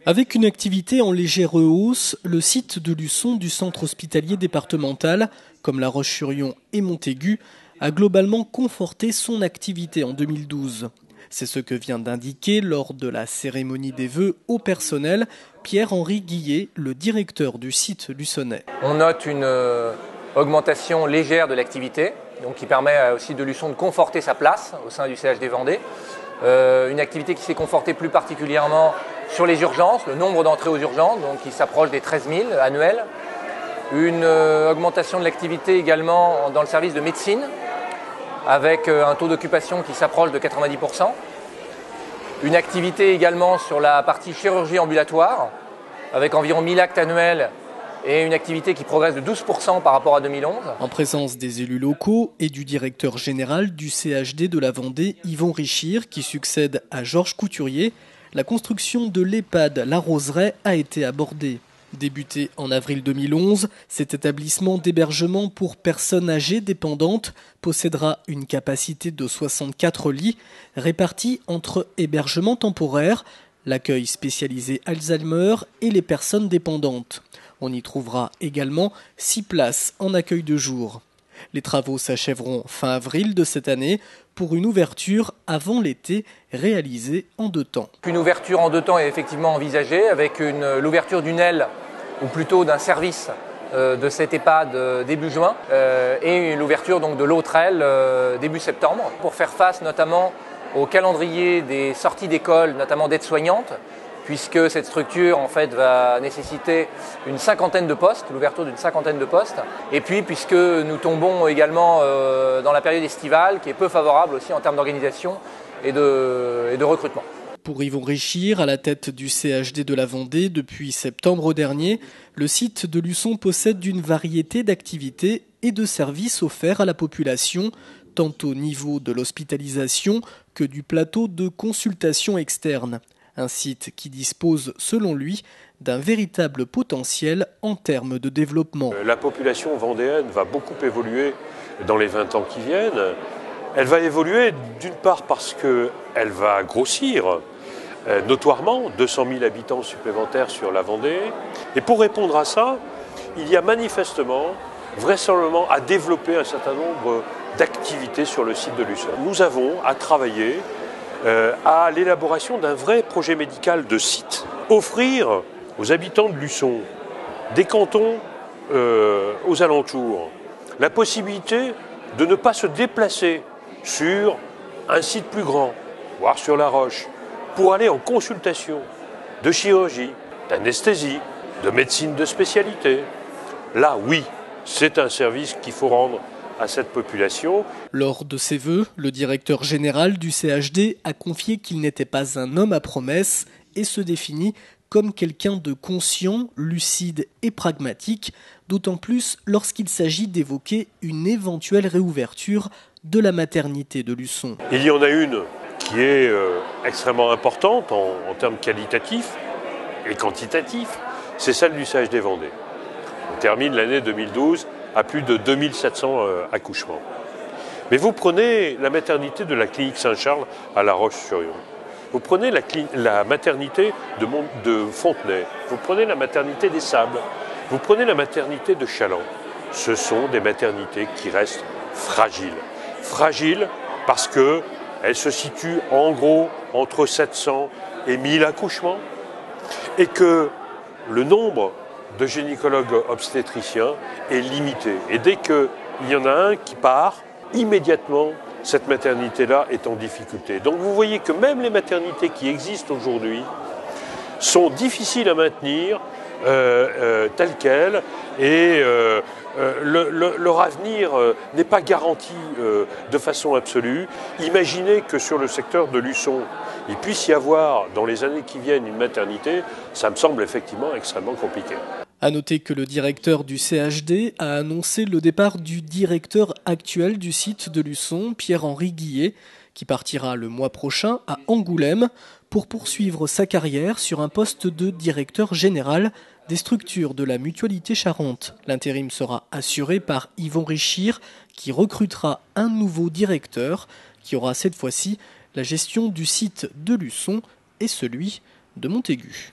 Avec une activité en légère hausse, le site de Luçon du centre hospitalier départemental, comme La Roche-sur-Yon et Montaigu, a globalement conforté son activité en 2012. C'est ce que vient d'indiquer lors de la cérémonie des vœux au personnel Pierre-Henri Guillet, le directeur du site luçonnais. On note une augmentation légère de l'activité, donc qui permet aussi de Luçon de conforter sa place au sein du CHD Vendée. Une activité qui s'est confortée plus particulièrement sur les urgences, le nombre d'entrées aux urgences, donc qui s'approche des 13 000 annuels. Une augmentation de l'activité également dans le service de médecine, avec un taux d'occupation qui s'approche de 90%. Une activité également sur la partie chirurgie ambulatoire, avec environ 1000 actes annuels et une activité qui progresse de 12% par rapport à 2011. En présence des élus locaux et du directeur général du CHD de la Vendée, Yvon Richir, qui succède à Georges Couturier, la construction de l'EHPAD La Roseraie a été abordée. Débuté en avril 2011, cet établissement d'hébergement pour personnes âgées dépendantes possédera une capacité de 64 lits répartis entre hébergement temporaire, l'accueil spécialisé Alzheimer et les personnes dépendantes. On y trouvera également 6 places en accueil de jour. Les travaux s'achèveront fin avril de cette année pour une ouverture avant l'été réalisée en 2 temps. Une ouverture en 2 temps est effectivement envisagée avec l'ouverture d'une aile ou plutôt d'un service de cet EHPAD début juin et l'ouverture donc de l'autre aile début septembre pour faire face notamment au calendrier des sorties d'école, notamment d'aides-soignantes, puisque cette structure en fait va nécessiter une 50aine de postes, l'ouverture d'une 50aine de postes. Et puis puisque nous tombons également dans la période estivale qui est peu favorable aussi en termes d'organisation et de recrutement. Pour Yvon Richir, à la tête du CHD de la Vendée depuis septembre dernier, le site de Luçon possède une variété d'activités et de services offerts à la population, tant au niveau de l'hospitalisation que du plateau de consultation externe. Un site qui dispose, selon lui, d'un véritable potentiel en termes de développement. La population vendéenne va beaucoup évoluer dans les 20 ans qui viennent. Elle va évoluer d'une part parce qu'elle va grossir notoirement, 200 000 habitants supplémentaires sur la Vendée. Et pour répondre à ça, il y a manifestement, vraisemblablement, à développer un certain nombre d'activités sur le site de Luçon. Nous avons à travailler à l'élaboration d'un vrai projet médical de site. Offrir aux habitants de Luçon, des cantons aux alentours, la possibilité de ne pas se déplacer sur un site plus grand, voire sur La Roche, pour aller en consultation de chirurgie, d'anesthésie, de médecine de spécialité. Là, oui, c'est un service qu'il faut rendre à cette population. Lors de ses vœux, le directeur général du CHD a confié qu'il n'était pas un homme à promesses et se définit comme quelqu'un de conscient, lucide et pragmatique, d'autant plus lorsqu'il s'agit d'évoquer une éventuelle réouverture de la maternité de Luçon. Il y en a une qui est extrêmement importante en termes qualitatifs et quantitatifs, c'est celle du CHD Vendée. On termine l'année 2012 à plus de 2700 accouchements. Mais vous prenez la maternité de la clinique Saint-Charles à La Roche-sur-Yon, vous prenez la maternité de Fontenay, vous prenez la maternité des Sables, vous prenez la maternité de Chaland. Ce sont des maternités qui restent fragiles. Fragiles parce qu'elles se situent en gros entre 700 et 1000 accouchements et que le nombre de gynécologues obstétriciens est limité. Et dès qu'il y en a un qui part, immédiatement, cette maternité-là est en difficulté. Donc vous voyez que même les maternités qui existent aujourd'hui sont difficiles à maintenir telles quelles et leur avenir n'est pas garanti de façon absolue. Imaginez que sur le secteur de Luçon, il puisse y avoir dans les années qui viennent une maternité, ça me semble effectivement extrêmement compliqué. À noter que le directeur du CHD a annoncé le départ du directeur actuel du site de Luçon, Pierre-Henri Guillet, qui partira le mois prochain à Angoulême pour poursuivre sa carrière sur un poste de directeur général des structures de la Mutualité Charente. L'intérim sera assuré par Yvon Richir, qui recrutera un nouveau directeur qui aura cette fois-ci la gestion du site de Luçon et celui de Montaigu.